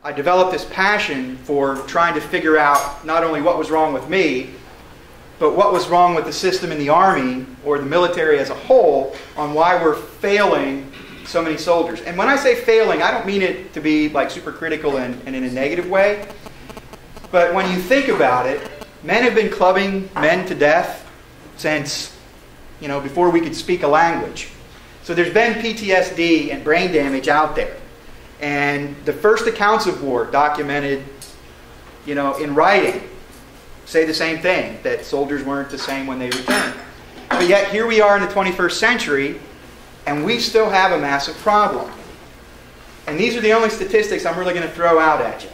I developed this passion for trying to figure out not only what was wrong with me, but what was wrong with the system in the Army or the military as a whole on why we're failing so many soldiers. And when I say failing, I don't mean it to be like super critical and in a negative way. But when you think about it, men have been clubbing men to death since, before we could speak a language. So there's been PTSD and brain damage out there. And the first accounts of war documented, in writing, say the same thing, that soldiers weren't the same when they returned. But yet here we are in the 21st century, and we still have a massive problem. And these are the only statistics I'm really going to throw out at you.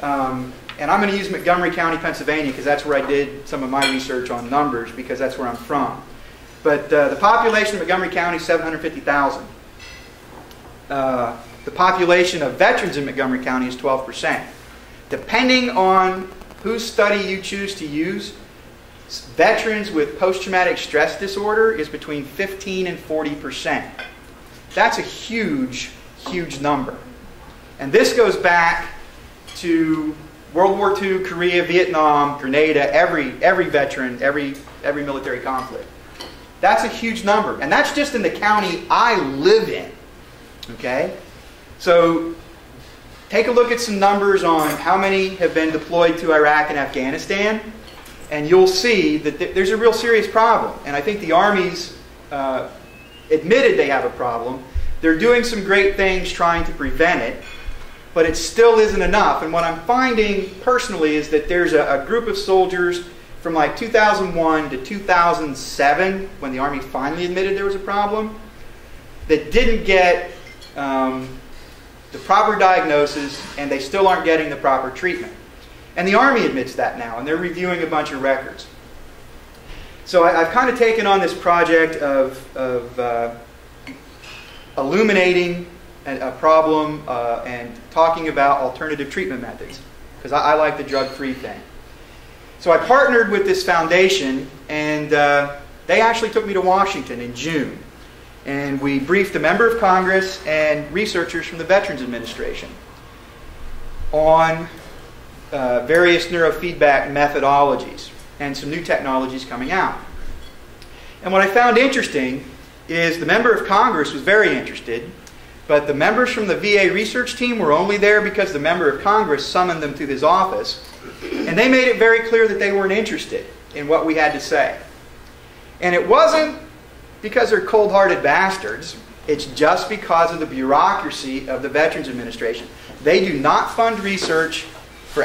And I'm going to use Montgomery County, Pennsylvania, because that's where I did some of my research on numbers, because that's where I'm from. But the population of Montgomery County is 750,000. The population of veterans in Montgomery County is 12%. Depending on whose study you choose to use, veterans with post-traumatic stress disorder is between 15 and 40%. That's a huge, huge number. And this goes back to World War II, Korea, Vietnam, Grenada, every veteran, every military conflict. That's a huge number. And that's just in the county I live in. Okay? So take a look at some numbers on how many have been deployed to Iraq and Afghanistan, and you'll see that there's a real serious problem. And I think the Army's admitted they have a problem. They're doing some great things trying to prevent it, but it still isn't enough. And what I'm finding personally is that there's a group of soldiers from like 2001 to 2007, when the Army finally admitted there was a problem, that didn't get the proper diagnosis, and they still aren't getting the proper treatment. And the Army admits that now, and they're reviewing a bunch of records. So I've kind of taken on this project of illuminating a problem and talking about alternative treatment methods, because I like the drug-free thing. So I partnered with this foundation, and they actually took me to Washington in June. And we briefed a member of Congress and researchers from the Veterans Administration on various neurofeedback methodologies and some new technologies coming out. And what I found interesting is the member of Congress was very interested, but the members from the VA research team were only there because the member of Congress summoned them to his office, and they made it very clear that they weren't interested in what we had to say. And it wasn't because they're cold-hearted bastards. It's just because of the bureaucracy of the Veterans Administration. They do not fund research for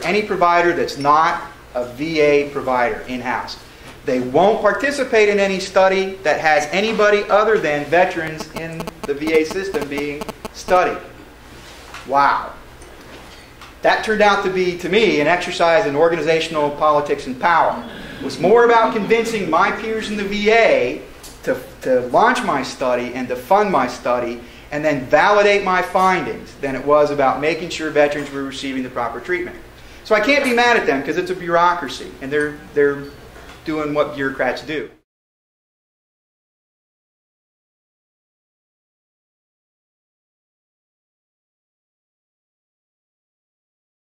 any provider that's not a VA provider in-house. They won't participate in any study that has anybody other than veterans in the VA system being studied. Wow. That turned out to be, to me, an exercise in organizational politics and power. It was more about convincing my peers in the VA to launch my study and to fund my study and then validate my findings than it was about making sure veterans were receiving the proper treatment. So I can't be mad at them because it's a bureaucracy, and they're doing what bureaucrats do.